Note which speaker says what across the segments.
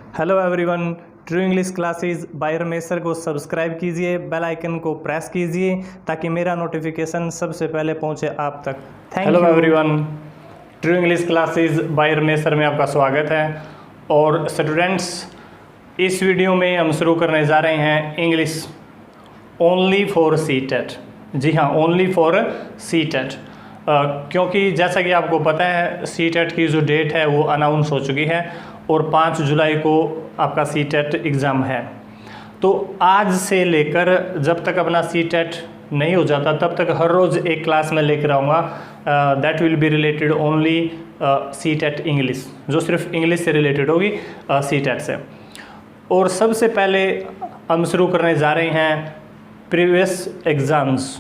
Speaker 1: Hello everyone, true English classes bye Ramesh sir को subscribe कीजिए, bell icon को press कीजिए ताकि मेरा नोटिफिकेशन सबसे पहले पहुंचे आप तक। Hello everyone, true English classes bye Ramesh sir में आपका स्वागत है। और स्टूडेंट्स, इस वीडियो में हम शुरू करने जा रहे हैं इंग्लिश ओनली फॉर सीटेट। जी हाँ, ओनली फॉर सीटेट, क्योंकि जैसा कि आपको पता है सीटेट की जो डेट है वो अनाउंस हो चुकी है और 5 जुलाई को आपका सीटेट एग्ज़ाम है। तो आज से लेकर जब तक अपना सीटेट नहीं हो जाता तब तक हर रोज़ एक क्लास में लेकर आऊँगा that will be related only CTET English, जो सिर्फ इंग्लिश से रिलेटेड होगी सीटेट से। और सबसे पहले हम शुरू करने जा रहे हैं प्रीवियस एग्ज़ाम्स,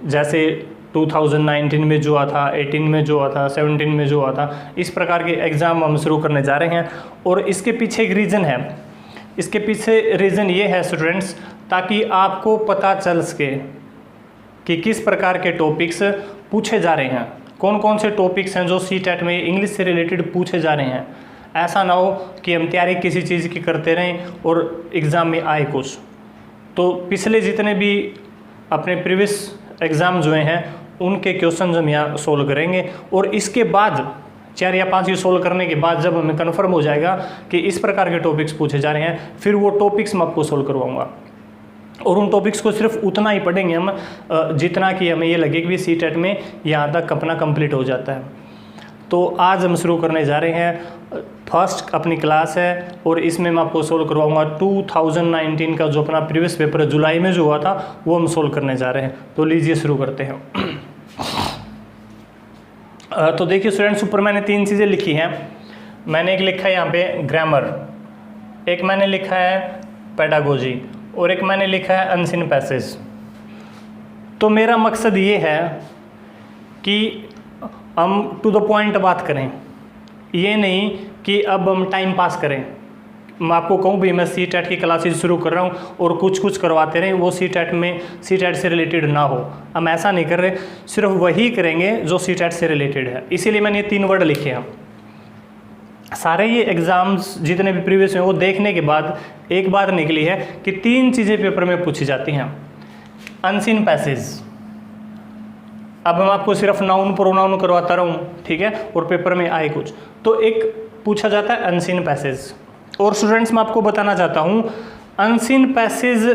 Speaker 1: जैसे 2019 में जो हुआ था, 18 में जो हुआ था, 17 में जो हुआ था, इस प्रकार के एग्ज़ाम हम शुरू करने जा रहे हैं। और इसके पीछे एक रीज़न है, इसके पीछे रीज़न ये है स्टूडेंट्स, ताकि आपको पता चल सके कि किस प्रकार के टॉपिक्स पूछे जा रहे हैं, कौन कौन से टॉपिक्स हैं जो सीटेट में इंग्लिश से रिलेटेड पूछे जा रहे हैं। ऐसा ना हो कि हम तैयारी किसी चीज़ की करते रहें और एग्ज़ाम में आए कुछ। तो पिछले जितने भी अपने प्रीवियस एग्ज़ाम जो हैं उनके क्वेश्चन हम यहाँ सोल्व करेंगे, और इसके बाद 4 या 5 ये सोल्व करने के बाद जब हमें कन्फर्म हो जाएगा कि इस प्रकार के टॉपिक्स पूछे जा रहे हैं, फिर वो टॉपिक्स मैं आपको सोल्व करवाऊँगा। और उन टॉपिक्स को सिर्फ उतना ही पढ़ेंगे हम जितना कि हमें ये लगे कि सीटेट में यहाँ तक अपना कंप्लीट हो जाता है। तो आज हम शुरू करने जा रहे हैं, फर्स्ट अपनी क्लास है और इसमें मैं आपको सोल्व करवाऊंगा 2019 का जो अपना प्रीवियस पेपर जुलाई में जो हुआ था वो हम सोल्व करने जा रहे हैं। तो लीजिए शुरू करते हैं। तो देखिए स्टूडेंट्स, ऊपर मैंने 3 चीज़ें लिखी हैं। मैंने एक लिखा है यहाँ पे ग्रामर, एक मैंने लिखा है पेडागोजी, और एक मैंने लिखा है अनसीन पैसेज। तो मेरा मकसद ये है कि हम टू द पॉइंट बात करें, ये नहीं कि अब हम टाइम पास करें। मैं आपको कहूँ भी मैं सीटेट की क्लासेस शुरू कर रहा हूँ और कुछ करवाते रहें, वो सीटेट से रिलेटेड ना हो। हम ऐसा नहीं कर रहे, सिर्फ वही करेंगे जो सीटेट से रिलेटेड है। इसीलिए मैंने ये 3 वर्ड लिखे हैं। सारे ये एग्ज़ाम्स जितने भी प्रीवियस हैं वो देखने के बाद एक बात निकली है कि 3 चीज़ें पेपर में पूछी जाती हैं। अनसीन पैसेज, अब हम आपको सिर्फ नाउन प्रोनाउन करवाता रहूँ, ठीक है, और पेपर में आए कुछ, तो एक पूछा जाता है अनसीन पैसेज। और स्टूडेंट्स, मैं आपको बताना चाहता हूँ अनसीन पैसेज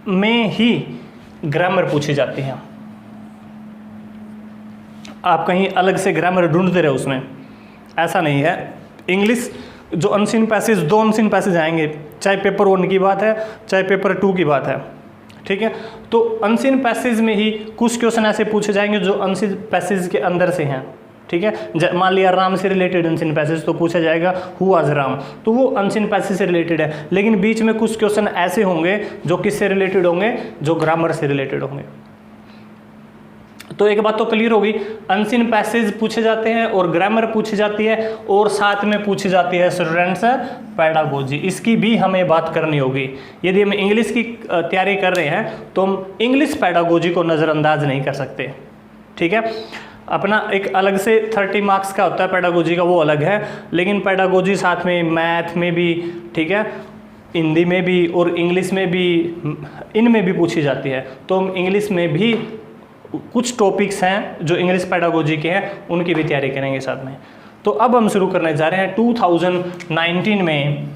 Speaker 1: में ही ग्रामर पूछी जाती है। आप कहीं अलग से ग्रामर ढूंढते रहे उसमें, ऐसा नहीं है। इंग्लिश जो अनसीन पैसेज, 2 अनसीन पैसेज आएंगे, चाहे पेपर 1 की बात है चाहे पेपर 2 की बात है, ठीक है। तो अनसीन पैसेज में ही कुछ क्वेश्चन ऐसे पूछे जाएंगे जो अनसीन पैसेज के अंदर से हैं, ठीक है। मान लिया राम से रिलेटेड अनसीन पैसेज, तो पूछा जाएगा हु वाज राम, तो वो अनसीन पैसेज से रिलेटेड है। लेकिन बीच में कुछ क्वेश्चन ऐसे होंगे जो किससे रिलेटेड होंगे, जो ग्रामर से रिलेटेड होंगे। तो एक बात तो क्लियर होगी, अनसीन पैसेज पूछे जाते हैं और ग्रामर पूछी जाती है, और साथ में पूछी जाती है स्टूडेंट्स पेडागोजी। इसकी भी हमें बात करनी होगी। यदि हम इंग्लिश की तैयारी कर रहे हैं तो हम इंग्लिश पेडागोजी को नज़रअंदाज नहीं कर सकते, ठीक है। अपना एक अलग से 30 मार्क्स का होता है पेडागोजी का, वो अलग है, लेकिन पेडागोजी साथ में मैथ में भी, ठीक है, हिंदी में भी और इंग्लिश में भी, इनमें भी पूछी जाती है। तो हम इंग्लिश में भी कुछ टॉपिक्स हैं जो इंग्लिश पेडागोजी के हैं, उनकी भी तैयारी करेंगे साथ में। तो अब हम शुरू करने जा रहे हैं 2019 में,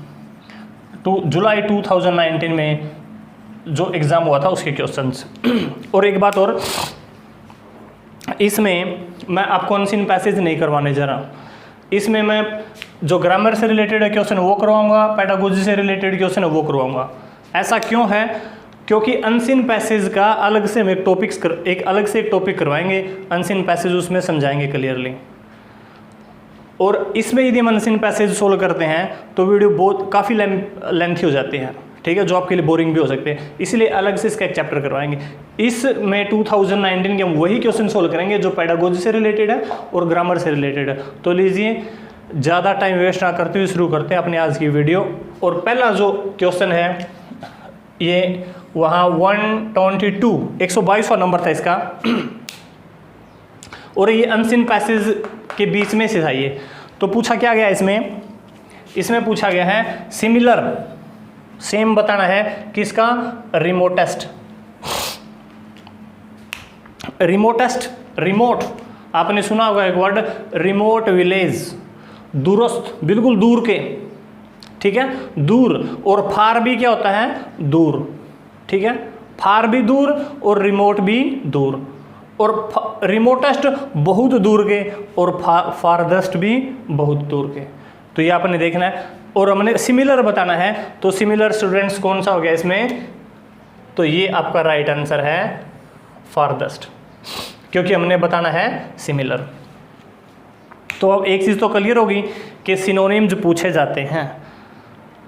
Speaker 1: जुलाई 2019 में जो एग्ज़ाम हुआ था उसके क्वेश्चंस। और एक बात और, इसमें मैं आपको अनसीन पैसेज नहीं करवाने जा रहा, इसमें मैं जो ग्रामर से रिलेटेड है क्वेश्चन वो करवाऊंगा, पेडागोजी से रिलेटेड क्वेश्चन है वो करवाऊंगा। ऐसा क्यों है? क्योंकि अनसीन पैसेज का अलग से हम एक अलग से एक टॉपिक करवाएंगे, अनसीन पैसेज उसमें समझाएंगे क्लियरली। और इसमें यदि हम अनसीन पैसेज सोल्व करते हैं तो वीडियो बहुत काफ़ी लेंथी हो जाती है, ठीक है, जो आपके लिए बोरिंग भी हो सकते हैं। इसलिए अलग से इसका एक चैप्टर करवाएंगे। इसमें 2019 के हम वही क्वेश्चन सोल्व करेंगे जो पेडागोजी से रिलेटेड है और ग्रामर से रिलेटेड है। तो लीजिए, ज़्यादा टाइम वेस्ट ना करते हुए शुरू करते हैं अपनी आज की वीडियो। और पहला जो क्वेश्चन है ये वहाँ 122वां नंबर था इसका, और ये अनसीन पैसेज के बीच में से था ये। तो पूछा क्या गया इसमें इसमें पूछा गया है सिमिलर, सेम बताना है किसका, रिमोटेस्ट। रिमोटेस्ट, रिमोट, आपने सुना होगा एक वर्ड रिमोट विलेज, दूरस्थ, बिल्कुल दूर के, ठीक है, दूर। और फार भी क्या होता है, दूर, ठीक है, फार भी दूर और रिमोट भी दूर। और रिमोटेस्ट बहुत दूर के और फारदेस्ट भी बहुत दूर के। तो ये आपने देखना है। और हमने सिमिलर बताना है, तो सिमिलर स्टूडेंट्स कौन सा हो गया इसमें, तो ये आपका राइट आंसर है फारदेस्ट, क्योंकि हमने बताना है सिमिलर। तो अब एक चीज़ तो क्लियर होगी कि सिनोनिम्स पूछे जाते हैं,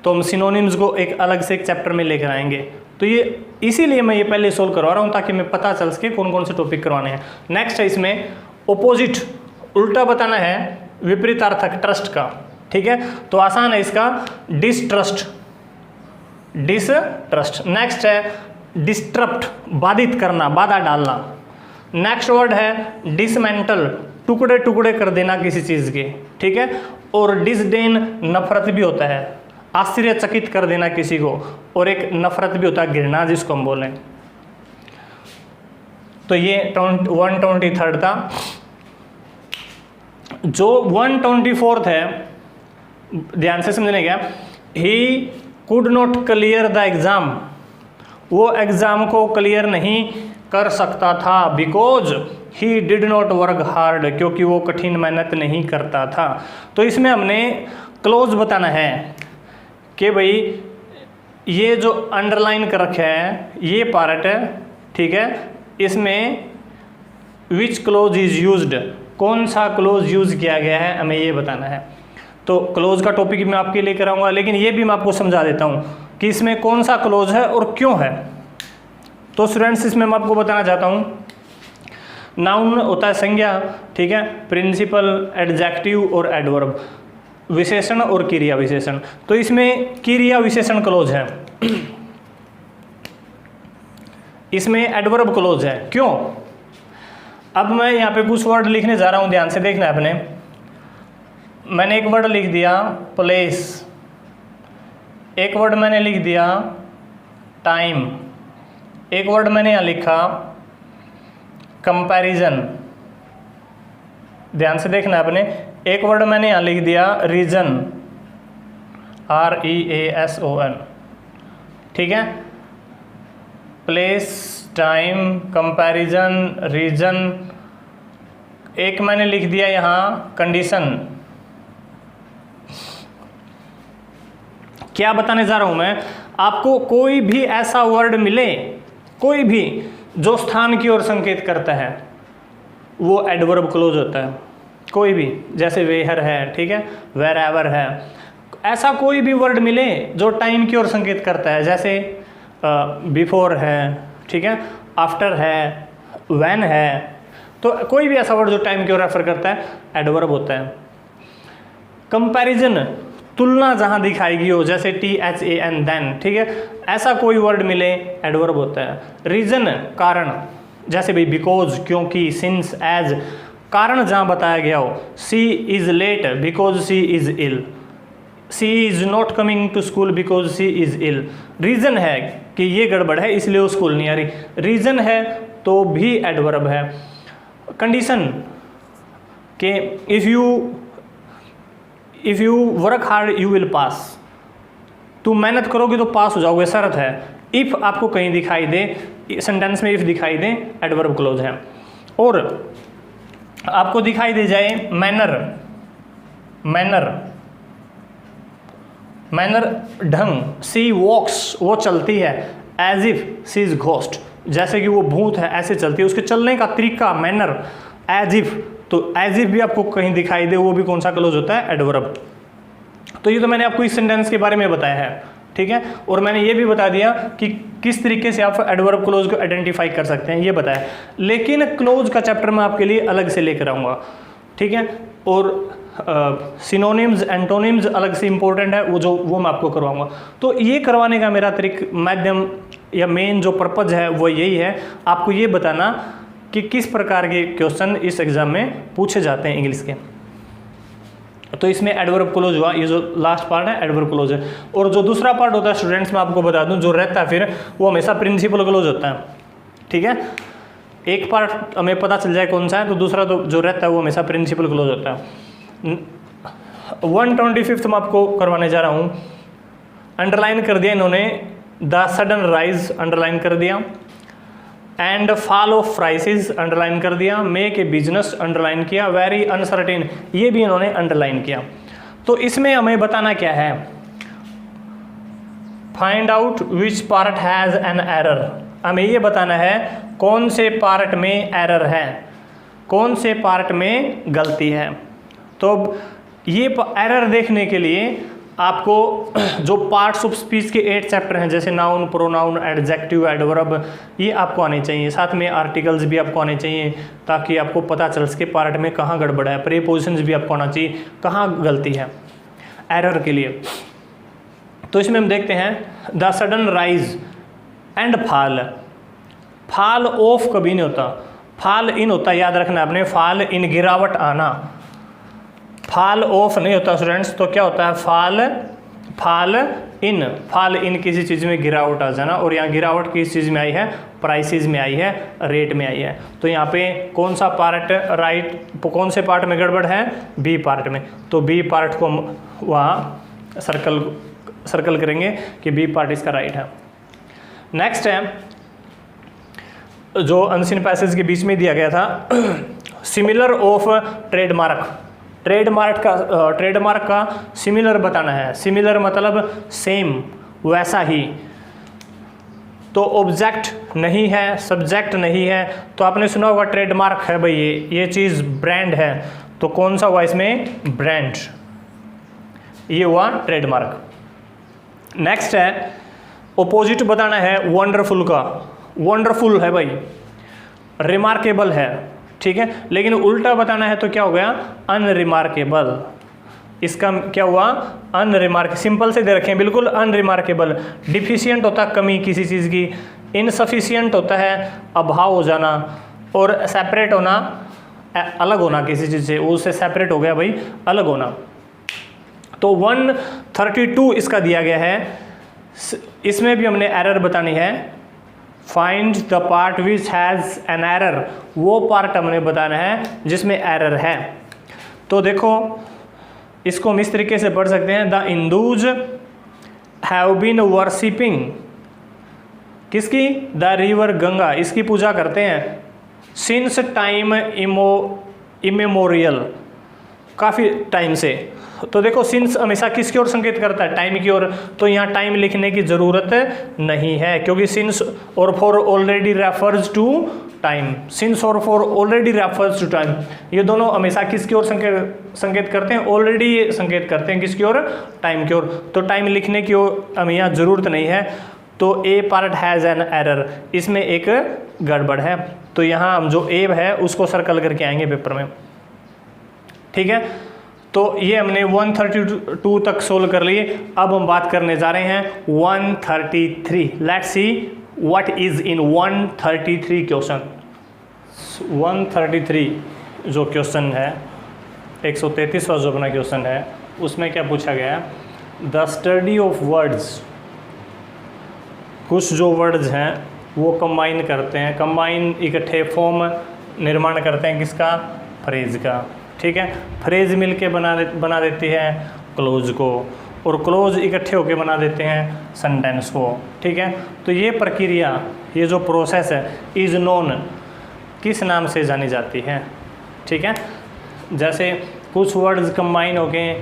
Speaker 1: तो हम सिनोनिम्स को एक अलग से एक चैप्टर में लेकर आएंगे। तो ये इसीलिए मैं ये पहले सोल्व करवा रहा हूँ ताकि मैं पता चल सके कौन कौन से टॉपिक करवाने हैं। नेक्स्ट है इसमें ओपोजिट, उल्टा बताना है विपरीतार्थक ट्रस्ट का, ठीक है। तो आसान है इसका, डिसट्रस्ट, डिसट्रस्ट। नेक्स्ट है डिस्टरप्ट, बाधित करना, बाधा डालना। नेक्स्ट वर्ड है डिसमेंटल, टुकड़े टुकड़े कर देना किसी चीज़ के, ठीक है। और डिसडेन, नफरत भी होता है, आश्चर्यचकित कर देना किसी को। और एक नफरत भी होता है, घृणा जिसको हम बोलें। तो ये 123 था। जो 124 है, ध्यान से समझने क्या, he could not clear the exam, वो एग्जाम को क्लियर नहीं कर सकता था, because he did not work hard, क्योंकि वो कठिन मेहनत नहीं करता था। तो इसमें हमने क्लोज बताना है कि भाई ये जो अंडरलाइन कर रखा है ये पार्ट है, ठीक है, इसमें विच क्लोज इज यूज्ड, कौन सा क्लोज यूज किया गया है, हमें ये बताना है। तो क्लोज का टॉपिक मैं आपके लिए कराऊंगा, लेकिन ये भी मैं आपको समझा देता हूँ कि इसमें कौन सा क्लोज है और क्यों है। तो स्टूडेंट्स इसमें मैं आपको बताना चाहता हूँ, नाउन होता है संज्ञा, ठीक है, प्रिंसिपल, एडजेक्टिव और एडवर्ब, विशेषण और क्रिया विशेषण। तो इसमें क्रिया विशेषण क्लोज है, इसमें एडवर्ब क्लोज है। क्यों? अब मैं यहाँ पे कुछ वर्ड लिखने जा रहा हूँ, ध्यान से देखना है आपने। मैंने एक वर्ड लिख दिया प्लेस, एक वर्ड मैंने लिख दिया टाइम, एक वर्ड मैंने यहाँ लिखा कंपैरिजन, ध्यान से देखना है आपने। एक वर्ड मैंने यहाँ लिख दिया रीजन, REASON, ठीक है। Place, time, comparison, reason. एक मैंने लिख दिया यहाँ कंडीशन। क्या बताने जा रहा हूँ मैं आपको, कोई भी ऐसा वर्ड मिले, कोई भी जो स्थान की ओर संकेत करता है, वो एडवर्ब क्लोज होता है। कोई भी, जैसे वेयर है, ठीक है, वेर एवर है, ऐसा कोई भी वर्ड मिले जो टाइम की ओर संकेत करता है, जैसे बिफोर है, ठीक है, आफ्टर है, व्हेन है, तो कोई भी ऐसा वर्ड जो टाइम की ओर रेफर करता है एडवर्ब होता है। कंपैरिजन, तुलना जहाँ दिखाई गई हो, जैसे THAN, देन, ठीक है, ऐसा कोई वर्ड मिले एडवर्ब होता है। रीजन, कारण, जैसे भाई बिकॉज, क्योंकि, सिंस, एज, कारण जहाँ बताया गया हो। She is late because she is ill, she is not coming to school because she is ill. Reason है कि ये गड़बड़ है इसलिए वो स्कूल नहीं आ रही, रीज़न है तो भी एडवर्ब है। कंडीशन कि if you work hard you will pass, तुम मेहनत करोगे तो पास हो जाओगे, शर्त है। इफ़ आपको कहीं दिखाई दे, सेंटेंस में इफ़ दिखाई दे, एडवर्ब क्लोज है। और आपको दिखाई दे जाए मैनर, मैनर, मैनर ढंग, सी वॉक्स, वो चलती है, as if she is ghost, जैसे कि वो भूत है ऐसे चलती है, उसके चलने का तरीका मैनर, एज इफ, तो एज इफ भी आपको कहीं दिखाई दे, वो भी कौन सा क्लोज होता है, एडवर्ब। तो ये तो मैंने आपको इस सेंटेंस के बारे में बताया है, ठीक है। और मैंने ये भी बता दिया कि किस तरीके से आप एडवर्ब क्लोज को आइडेंटिफाई कर सकते हैं, ये बताया। लेकिन क्लोज का चैप्टर मैं आपके लिए अलग से लेकर आऊँगा, ठीक है। और सिनोनिम्स, एंटोनिम्स अलग से इंपॉर्टेंट है, वो मैं आपको करवाऊंगा। तो ये करवाने का मेरा माध्यम या मेन जो पर्पज़ है वो यही है, आपको ये बताना कि किस प्रकार के क्वेश्चन इस एग्ज़ाम में पूछे जाते हैं इंग्लिश के। तो इसमें एडवर्ब क्लोज हुआ, ये जो लास्ट पार्ट है एडवर्ब क्लोज है। और जो दूसरा पार्ट होता है स्टूडेंट्स, मैं आपको बता दूं, जो रहता है फिर वो हमेशा प्रिंसिपल क्लोज होता है। ठीक है, एक पार्ट हमें पता चल जाए कौन सा है, तो दूसरा तो जो रहता है वो हमेशा प्रिंसिपल क्लोज होता है। 125 मैं आपको करवाने जा रहा हूँ। अंडरलाइन कर दिया इन्होंने, द सडन राइज अंडरलाइन कर दिया, and fall of prices underline कर दिया, मेक ए बिजनेस अंडरलाइन किया, वेरी अनसर्टेन ये भी इन्होंने अंडरलाइन किया। तो इसमें हमें बताना क्या है, find out which part has an error, हमें ये बताना है कौन से पार्ट में एरर है, कौन से पार्ट में गलती है। तो ये एरर देखने के लिए आपको जो पार्ट्स ऑफ स्पीच के 8 चैप्टर हैं, जैसे नाउन, प्रोनाउन, एडजेक्टिव, एडवर्ब, ये आपको आने चाहिए। साथ में आर्टिकल्स भी आपको आने चाहिए, ताकि आपको पता चल सके पार्ट में कहाँ गड़बड़ है। प्रीपोजिशंस भी आपको आना चाहिए, कहाँ गलती है एरर के लिए। तो इसमें हम देखते हैं the sudden rise and fall, fall of कभी नहीं होता, फॉल इन होता है, याद रखना आपने, फॉल इन गिरावट आना, फॉल ऑफ नहीं होता स्टूडेंट्स। तो क्या होता है, फॉल इन, फॉल इन किसी चीज़ में गिरावट आ जाना, और यहाँ गिरावट किस चीज़ में आई है, प्राइसेस में आई है, रेट में आई है। तो यहाँ पे कौन सा पार्ट राइट, कौन से पार्ट में गड़बड़ है, बी पार्ट में। तो बी पार्ट को वहाँ सर्कल करेंगे कि बी पार्ट इसका राइट है। नेक्स्ट है जो अनसीन पैसेज के बीच में दिया गया था, सिमिलर ऑफ ट्रेडमार्क, ट्रेडमार्क का सिमिलर बताना है। सिमिलर मतलब सेम, वैसा ही। तो ऑब्जेक्ट नहीं है, सब्जेक्ट नहीं है, तो आपने सुना होगा ट्रेडमार्क है भाई, ये चीज़ ब्रांड है, तो कौन सा हुआ इसमें, ब्रांड, ये हुआ ट्रेडमार्क। नेक्स्ट है ऑपोजिट बताना है वंडरफुल का, वंडरफुल है भाई, रिमार्केबल है, ठीक है, लेकिन उल्टा बताना है तो क्या हो गया, अनरिमार्केबल। इसका क्या हुआ, अनरिमार्क, सिंपल से दे रखे हैं बिल्कुल, अनरिमार्केबल। डिफिशियंट होता है कमी किसी चीज़ की, इनसफिशियंट होता है अभाव हो जाना, और सेपरेट होना, अलग होना किसी चीज़ से, उससे सेपरेट हो गया भाई, अलग होना। तो 132 इसका दिया गया है, इसमें भी हमने एरर बतानी है। Find the part which has an error, वो पार्ट हमने बताना है जिसमें एरर है। तो देखो इसको हम इस तरीके से पढ़ सकते हैं, the Hindus have been worshipping, किसकी, द रिवर गंगा, इसकी पूजा करते हैं, सिंस टाइम इमेमोरियल, काफ़ी टाइम से। तो देखो सिंस हमेशा किसकी ओर संकेत करता है, टाइम की ओर, तो यहाँ टाइम लिखने की ज़रूरत नहीं है, क्योंकि सिंस और for already refers to time, since और for already refers to time, ये दोनों हमेशा किसकी ओर संकेत करते हैं, ऑलरेडी संकेत करते हैं किसकी ओर, टाइम की ओर। तो टाइम लिखने की ओर हमें यहाँ ज़रूरत नहीं है। तो ए पार्ट हैज़ एन एरर, इसमें एक गड़बड़ है, तो यहाँ हम जो ए है उसको सर्कल करके आएंगे पेपर में, ठीक है। तो ये हमने 132 तक सोल्व कर लिए। अब हम बात करने जा रहे हैं 133। Let's see what is in 133 question. 133 जो क्वेश्चन है, 133वां जो अपना क्वेश्चन है, उसमें क्या पूछा गया है, द स्टडी ऑफ वर्ड्स, कुछ जो वर्ड्स हैं वो कंबाइन करते हैं, कंबाइन इकट्ठे फॉर्म निर्माण करते हैं किसका, फ्रेज का, ठीक है। फ्रेज मिलके बना देती है क्लोज को, और क्लोज इकट्ठे होके बना देते हैं सेंटेंस को, ठीक है। तो ये प्रक्रिया, ये जो प्रोसेस है, इज़ नोन, किस नाम से जानी जाती है, ठीक है। जैसे कुछ वर्ड्स कंबाइन होके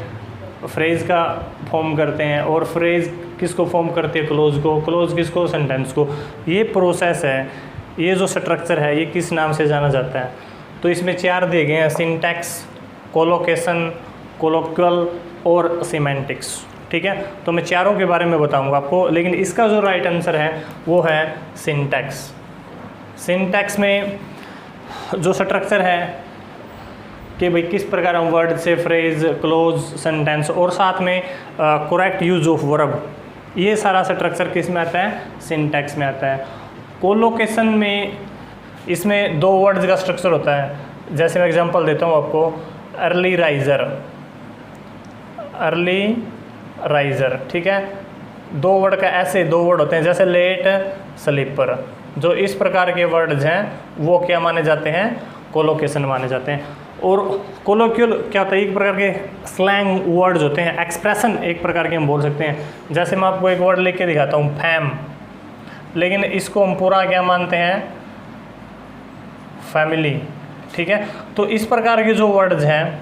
Speaker 1: फ्रेज का फॉर्म करते हैं, और फ्रेज किसको फॉर्म करती है, क्लोज को, क्लोज किसको, सेंटेंस को। ये प्रोसेस है, ये जो स्ट्रक्चर है, ये किस नाम से जाना जाता है। तो इसमें 4 दिए गए हैं, सिंटैक्स, कोलोकेशन, कोलोक्वल और सिमेंटिक्स, ठीक है। तो मैं चारों के बारे में बताऊंगा आपको, लेकिन इसका जो राइट आंसर है वो है सिंटैक्स। सिंटैक्स में जो स्ट्रक्चर है कि भाई किस प्रकार हम वर्ड से फ्रेज, क्लोज, सेंटेंस, और साथ में करेक्ट यूज ऑफ वर्ब, ये सारा स्ट्रक्चर किस में आता है, सिंटैक्स में आता है। कोलोकेशन में इसमें 2 वर्ड्स का स्ट्रक्चर होता है। जैसे मैं एग्जांपल देता हूँ आपको, अर्ली राइजर, अर्ली राइजर, ठीक है। दो वर्ड का ऐसे दो वर्ड होते हैं जैसे लेट स्लीपर, जो इस प्रकार के वर्ड्स हैं वो क्या माने जाते हैं, कोलोकेशन माने जाते हैं। और कोलोक्यूल क्या होता है, एक प्रकार के स्लैंग वर्ड्स होते हैं, एक्सप्रेशन एक प्रकार के हम बोल सकते हैं। जैसे मैं आपको एक वर्ड लिख के दिखाता हूँ फैम, लेकिन इसको हम पूरा क्या मानते हैं, फैमिली, ठीक है। तो इस प्रकार के जो वर्ड्स हैं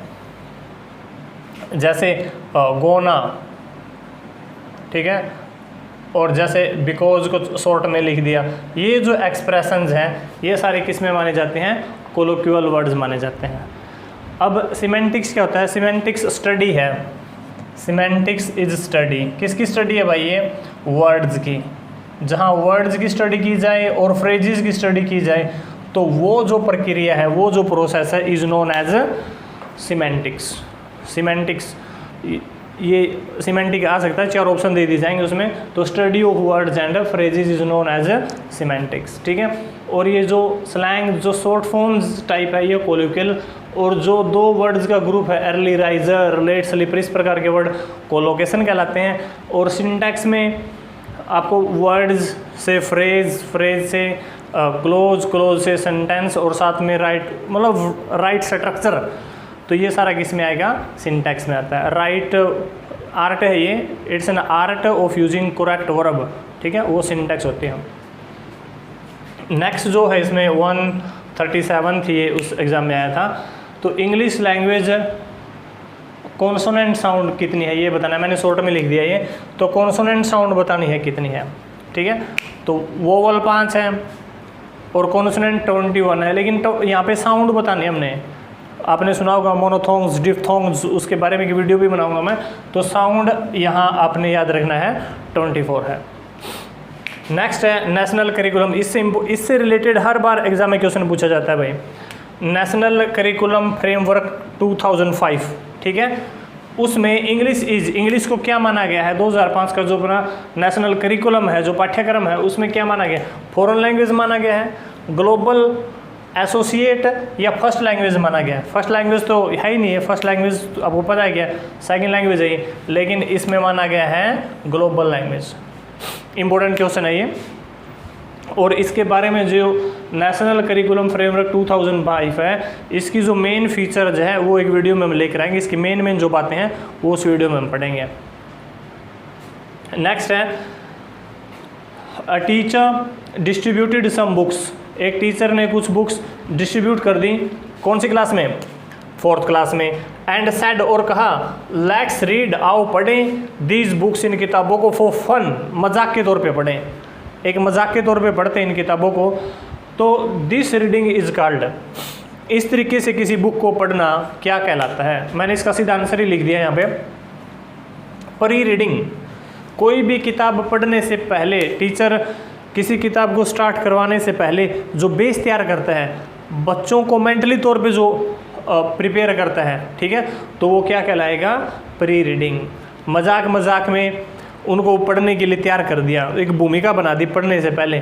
Speaker 1: जैसे गोना, ठीक है, और जैसे बिकॉज को शॉर्ट में लिख दिया, ये जो एक्सप्रेशंस हैं ये सारे किस में माने जाते हैं, कोलोक्यूअल वर्ड्स माने जाते हैं। अब सिमेंटिक्स क्या होता है, सिमेंटिक्स स्टडी है। सिमेंटिक्स इज स्टडी, किसकी स्टडी है भाई, ये वर्ड्स की। जहाँ वर्ड्स की स्टडी की जाए और फ्रेजेस की स्टडी की जाए तो वो जो प्रक्रिया है, वो जो प्रोसेस है, is known as semantics. Semantics, ये सिमेंटिक आ सकता है, 4 ऑप्शन दे दिए जाएंगे उसमें। तो study of words and phrases is known as semantics, ठीक है। और ये जो स्लैंग जो शॉर्ट फॉर्म्स टाइप है ये कोलोक्यूल, और जो दो वर्ड्स का ग्रुप है अर्ली राइजर, लेट स्लीपर, इस प्रकार के वर्ड कोलोकेशन कहलाते हैं। और सिंटैक्स में आपको वर्ड्स से फ्रेज, फ्रेज से क्लोज, क्लोज से सेंटेंस, और साथ में राइट, मतलब राइट स्ट्रक्चर, तो ये सारा किस में आएगा, सिंटैक्स में आता है। राइट आर्ट है ये, it's an art of using correct verb, ठीक है, वो सिंटैक्स होती है। नेक्स्ट जो है इसमें 137 थी, ये उस एग्ज़ाम में आया था। तो इंग्लिश लैंग्वेज कॉन्सोनेंट साउंड कितनी है ये बताना है, मैंने शॉर्ट में लिख दिया ये। तो कॉन्सोनेंट साउंड बतानी है कितनी है, ठीक है। तो वोवल 5 है और कॉन्सोनेंट 21 है, लेकिन तो यहाँ पे साउंड बतानी है हमने। आपने सुना होगा मोनोथोंग्स, डिफ्थोंग्स, उसके बारे में की वीडियो भी बनाऊंगा मैं। तो साउंड यहाँ आपने याद रखना है 24 है। नेक्स्ट है नेशनल करिकुलम, इससे रिलेटेड हर बार एग्जाम में क्वेश्चन पूछा जाता है भाई। नेशनल करिकुलम फ्रेमवर्क 2005, ठीक है, उसमें इंग्लिश को क्या माना गया है, 2005 का जो अपना नेशनल करिकुलम है, जो पाठ्यक्रम है, उसमें क्या माना गया, फॉरेन लैंग्वेज माना गया है, ग्लोबल एसोसिएट या फर्स्ट लैंग्वेज माना गया है। फर्स्ट लैंग्वेज तो है ही नहीं है, फर्स्ट लैंग्वेज तो आपको पता है क्या, सेकंड लैंग्वेज है ये, लेकिन इसमें माना गया है ग्लोबल लैंग्वेज। इंपॉर्टेंट क्वेश्चन है ये। और इसके बारे में जो नेशनल करिकुलम फ्रेमवर्क 2005 है, इसकी जो मेन फीचर्स है वो एक वीडियो में हम लेकर आएंगे। इसकी मेन जो बातें हैं वो उस वीडियो में हम पढ़ेंगे। नेक्स्ट है a teacher distributed some books, एक टीचर ने कुछ बुक्स डिस्ट्रीब्यूट कर दी, कौन सी क्लास में, 4th क्लास में। एंड सेड, और कहा, लेट्स रीड, आओ पढ़ें, दीज बुक्स, इन किताबों को, फॉर फन, मजाक के तौर पे पढ़ें, एक मजाक के तौर पे पढ़ते हैं इन किताबों को। तो दिस रीडिंग इज कॉल्ड, इस तरीके से किसी बुक को पढ़ना क्या कहलाता है। मैंने इसका सीधा आंसर ही लिख दिया यहाँ पे, प्री रीडिंग। कोई भी किताब पढ़ने से पहले टीचर किसी किताब को स्टार्ट करवाने से पहले जो बेस तैयार करता है, बच्चों को मेंटली तौर पे जो प्रिपेयर करता है, ठीक है, तो वो क्या कहलाएगा, प्री रीडिंग। मजाक मजाक में उनको पढ़ने के लिए तैयार कर दिया, एक भूमिका बना दी पढ़ने से पहले,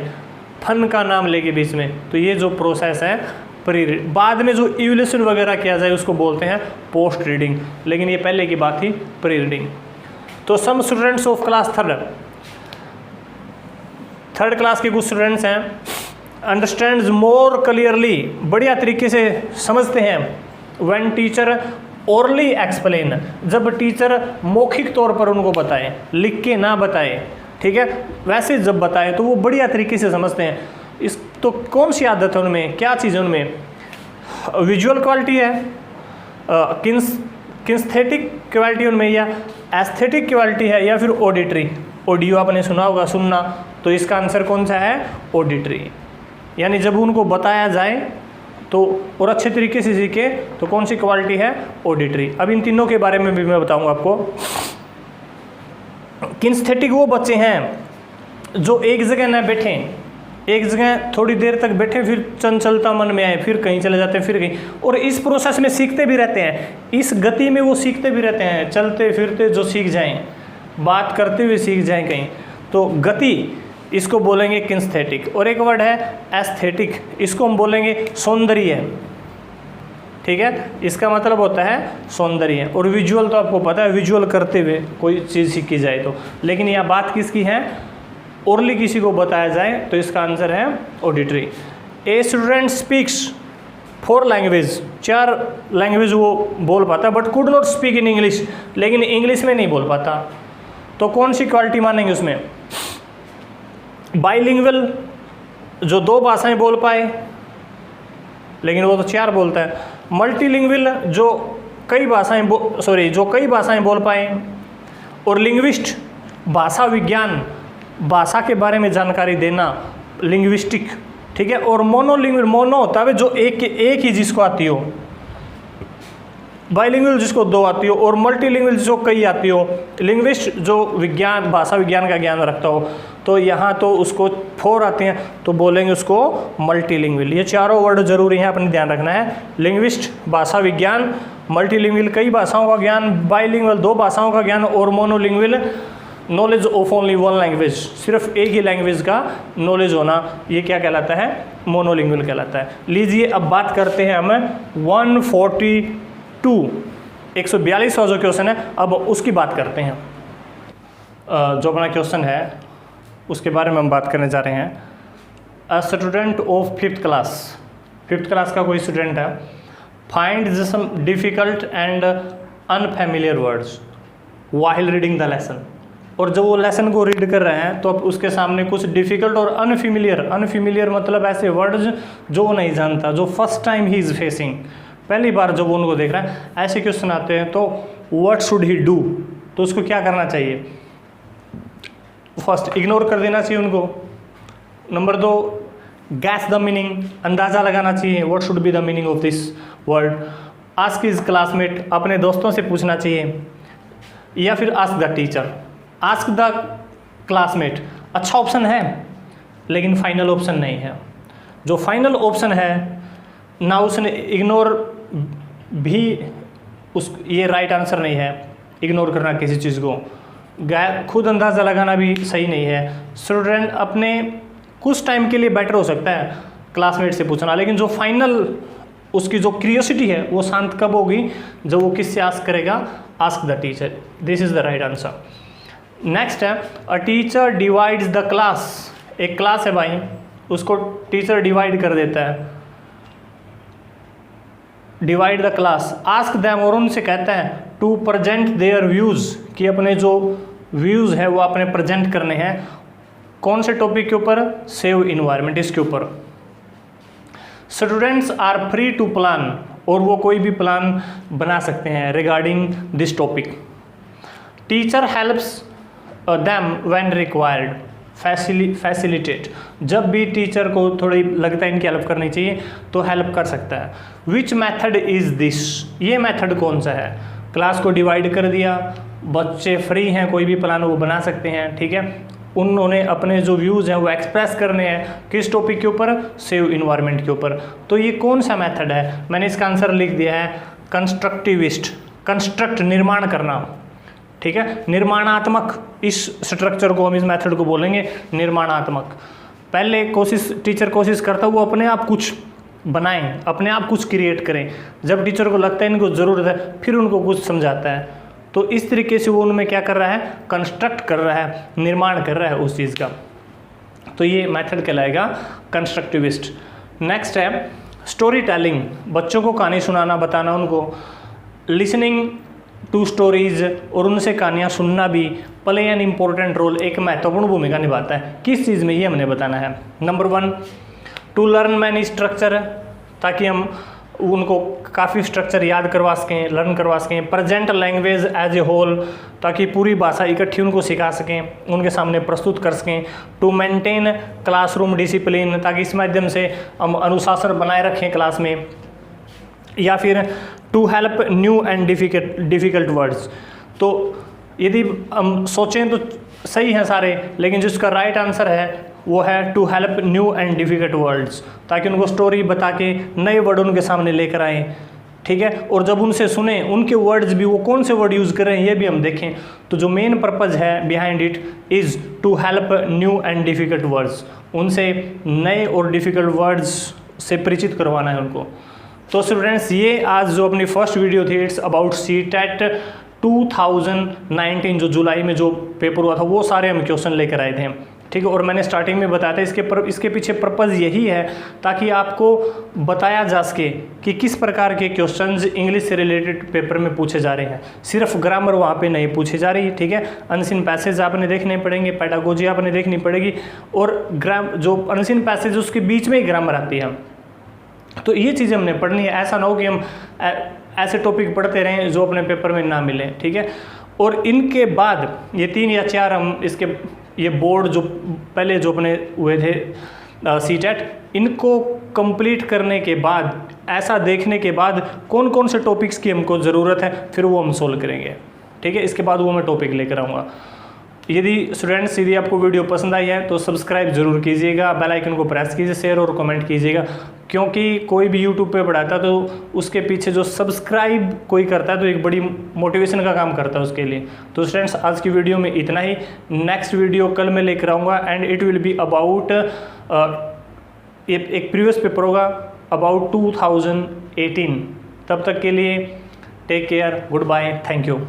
Speaker 1: फन का नाम लेके बीच में, तो ये जो प्रोसेस है प्री रीडिंग। बाद में जो इवोल्यूशन वगैरह किया जाए उसको बोलते हैं पोस्ट रीडिंग, लेकिन ये पहले की बात थी प्री रीडिंग। तो some students of class third class के कुछ स्टूडेंट्स हैं, अंडरस्टैंड्स मोर क्लियरली, बढ़िया तरीके से समझते हैं, व्हेन टीचर ओरली एक्सप्लेन, जब टीचर मौखिक तौर पर उनको बताए, लिख के ना बताए, ठीक है, वैसे जब बताए तो वो बढ़िया तरीके से समझते हैं। इस तो कौन सी आदत है उनमें, क्या चीज़ है उनमें, विजुअल क्वालिटी है, किन्स्थेटिक क्वालिटी उनमें, या एस्थेटिक क्वालिटी है, या फिर ऑडिटरी, ऑडियो आपने सुना होगा, सुनना, तो इसका आंसर कौन सा है, ऑडिटरी। यानी जब उनको बताया जाए तो और अच्छे तरीके से सीखे तो कौन सी क्वालिटी है, ऑडिटरी। अब इन तीनों के बारे में भी मैं बताऊंगा आपको। किन्स्थेटिक वो बच्चे हैं जो एक जगह न बैठे, एक जगह थोड़ी देर तक बैठे, फिर चंचलता मन में आए, फिर कहीं चले जाते हैं, फिर कहीं, और इस प्रोसेस में सीखते भी रहते हैं, इस गति में वो सीखते भी रहते हैं, चलते फिरते जो सीख जाएं, बात करते हुए सीख जाएं कहीं, तो गति, इसको बोलेंगे किन्स्थेटिक। और एक वर्ड है एस्थेटिक, इसको हम बोलेंगे सौंदर्य, ठीक है, इसका मतलब होता है सौंदर्य। और विजुअल तो आपको पता है, विजुअल करते हुए कोई चीज़ सीखी जाए तो, लेकिन यह बात किसकी है, ओरली किसी को बताया जाए तो इसका आंसर है auditory. A student speaks 4 language, 4 language वो बोल पाता but could not speak in English, लेकिन इंग्लिश में नहीं बोल पाता, तो कौन सी क्वालिटी मानेंगे उसमें? बाइलिंगुअल, जो 2 भाषाएं बोल पाए, लेकिन वो तो 4 बोलता है। मल्टीलिंगुअल, जो कई भाषाएं बोल पाए। और लिंग्विस्ट, भाषा विज्ञान, भाषा के बारे में जानकारी देना, लिंग्विस्टिक, ठीक है। और मोनोलिंगुअल, मोनो होता है जो एक ही जिसको आती हो, बाइलिंगुअल जिसको 2 आती हो, और मल्टीलिंगुअल जिसको कई आती हो। लिंग्विस्ट जो विज्ञान, भाषा विज्ञान का ज्ञान रखता हो, तो यहाँ तो उसको 4 आते हैं, तो बोलेंगे उसको मल्टीलिंगुअल। ये चारों वर्ड जरूरी हैं, अपने ध्यान रखना है। लिंग्विस्ट, भाषा विज्ञान, मल्टीलिंगुअल कई भाषाओं का ज्ञान, बाइलिंगुअल 2 भाषाओं का ज्ञान, और monolingual knowledge of only 1 language, सिर्फ एक ही लैंग्वेज का नॉलेज होना, ये क्या कहलाता है? मोनोलिंगुअल कहलाता है। लीजिए अब बात करते हैं हम 142 जो क्वेश्चन है, अब उसकी बात करते हैं। जो अपना क्वेश्चन है उसके बारे में हम बात करने जा रहे हैं। A student of 5th class का कोई स्टूडेंट है, find some difficult and unfamiliar words while reading the lesson. और जब वो लेसन को रीड कर रहे हैं तो अब उसके सामने कुछ डिफ़िकल्ट और अनफेमिलियर मतलब ऐसे वर्ड्स जो वो नहीं जानता, जो first time he is facing, पहली बार जब वो उनको देख रहा है, ऐसे क्वेश्चन आते हैं। तो व्हाट शुड ही डू, तो उसको क्या करना चाहिए? फर्स्ट, इग्नोर कर देना चाहिए उनको। नंबर 2, गैस द मीनिंग, अंदाज़ा लगाना चाहिए, what should be the meaning of this word. Ask his classmate, अपने दोस्तों से पूछना चाहिए। या फिर ask the teacher. Ask the classmate अच्छा ऑप्शन है, लेकिन फाइनल ऑप्शन नहीं है। जो फाइनल ऑप्शन है ना, उसने इग्नोर भी ये राइट आंसर नहीं है। इग्नोर करना किसी चीज़ को, खुद अंदाज़ा लगाना भी सही नहीं है। स्टूडेंट अपने कुछ टाइम के लिए बेटर हो सकता है क्लासमेट से पूछना, लेकिन जो फाइनल उसकी जो क्यूरियोसिटी है वो शांत कब होगी? जब वो किससे आस्क करेगा? Ask the teacher. This is the right answer. Next है, a teacher divides the class. एक क्लास है भाई, उसको टीचर डिवाइड कर देता है। Divide the class, ask them, और उनसे कहता है टू प्रेजेंट देयर व्यूज़, कि अपने जो व्यूज़ है वो अपने प्रेजेंट करने हैं। कौन से टॉपिक के ऊपर? सेव इन्वायरमेंट, इसके ऊपर। Students are free to plan, और वो कोई भी प्लान बना सकते हैं regarding this topic. Teacher helps them when required, facilitate, जब भी टीचर को थोड़ी लगता है इनकी हेल्प करनी चाहिए तो हेल्प कर सकता है। विच मेथड इज़ दिस, ये मेथड कौन सा है? क्लास को डिवाइड कर दिया, बच्चे फ्री हैं, कोई भी प्लान वो बना सकते हैं, ठीक है। उन्होंने अपने जो व्यूज़ हैं वो एक्सप्रेस करने हैं किस टॉपिक के ऊपर? सेव इन्वायरमेंट के ऊपर। तो ये कौन सा मेथड है? मैंने इसका आंसर लिख दिया है कंस्ट्रक्टिविस्ट। कंस्ट्रक्ट, निर्माण करना, ठीक है, निर्माणात्मक। इस स्ट्रक्चर को हम, इस मेथड को बोलेंगे निर्माणात्मक। पहले टीचर कोशिश करता है वो अपने आप कुछ बनाएं, अपने आप कुछ क्रिएट करें। जब टीचर को लगता है इनको ज़रूरत है फिर उनको कुछ समझाता है। तो इस तरीके से वो उनमें क्या कर रहा है? कंस्ट्रक्ट कर रहा है, निर्माण कर रहा है उस चीज़ का। तो ये मेथड कहलाएगा कंस्ट्रक्टिविस्ट। नेक्स्ट है स्टोरी टेलिंग, बच्चों को कहानी सुनाना, बताना उनको। लिसनिंग टू स्टोरीज, और उनसे कहानियाँ सुनना भी प्ले एन इम्पोर्टेंट रोल, एक महत्वपूर्ण भूमिका निभाता है। किस चीज़ में? ये हमने बताना है। Number 1, to learn many structure, ताकि हम उनको काफ़ी स्ट्रक्चर याद करवा सकें, लर्न करवा सकें। Present language as a whole, ताकि पूरी भाषा इकट्ठी उनको सिखा सकें, उनके सामने प्रस्तुत कर सकें। टू मेंटेन क्लासरूम डिसिप्लिन, ताकि इस माध्यम से हम अनुशासन बनाए रखें क्लास में। या फिर to help new and difficult words. तो यदि हम सोचें तो सही हैं सारे, लेकिन जिसका राइट आंसर है वो है to help new and difficult words, ताकि उनको स्टोरी बता के नए वर्ड उनके सामने लेकर आएँ, ठीक है। और जब उनसे सुने उनके वर्ड्स भी, वो कौन से वर्ड यूज़ कर रहे हैं ये भी हम देखें। तो जो मेन पर्पज़ है behind it is to help new and difficult words, उनसे नए और डिफ़िकल्ट वर्ड्स से परिचित करवाना है उनको। तो स्टूडेंट्स ये आज जो अपनी फर्स्ट वीडियो थी इट्स अबाउट सीटेट 2019 जो जुलाई में जो पेपर हुआ था वो सारे हम क्वेश्चन लेकर आए थे, ठीक है। और मैंने स्टार्टिंग में बताया था इसके पीछे पर्पज़ यही है ताकि आपको बताया जा सके कि किस प्रकार के क्वेश्चंस इंग्लिश से रिलेटेड पेपर में पूछे जा रहे हैं। सिर्फ ग्रामर वहाँ पे नहीं पूछी जा रही, ठीक है। अनसीन पैसेज आपने देखने पड़ेंगे, पेडागोजी आपने देखनी पड़ेगी, और जो अनसीन पैसेज उसके बीच में ही ग्रामर आती है। तो ये चीज़ें हमने पढ़नी है। ऐसा ना हो कि हम ऐसे टॉपिक पढ़ते रहें जो अपने पेपर में ना मिले, ठीक है। और इनके बाद ये 3 या 4 हम इसके ये बोर्ड जो पहले जो अपने हुए थे सीटेट, इनको कंप्लीट करने के बाद, ऐसा देखने के बाद कौन कौन से टॉपिक्स की हमको ज़रूरत है फिर वो हम सोल्व करेंगे, ठीक है। इसके बाद वो मैं टॉपिक लेकर आऊँगा। यदि स्टूडेंट्स यदि आपको वीडियो पसंद आई है तो सब्सक्राइब जरूर कीजिएगा, बेल आइकन को प्रेस कीजिए, शेयर और कमेंट कीजिएगा, क्योंकि कोई भी यूट्यूब पे पढ़ाता है तो उसके पीछे जो सब्सक्राइब कोई करता है तो एक बड़ी मोटिवेशन का काम करता है उसके लिए। तो स्टूडेंट्स आज की वीडियो में इतना ही। नेक्स्ट वीडियो कल मैं लेकर आऊँगा and it will be about एक प्रीवियस पेपर होगा अबाउट 2018। तब तक के लिए take care, good bye, thank you.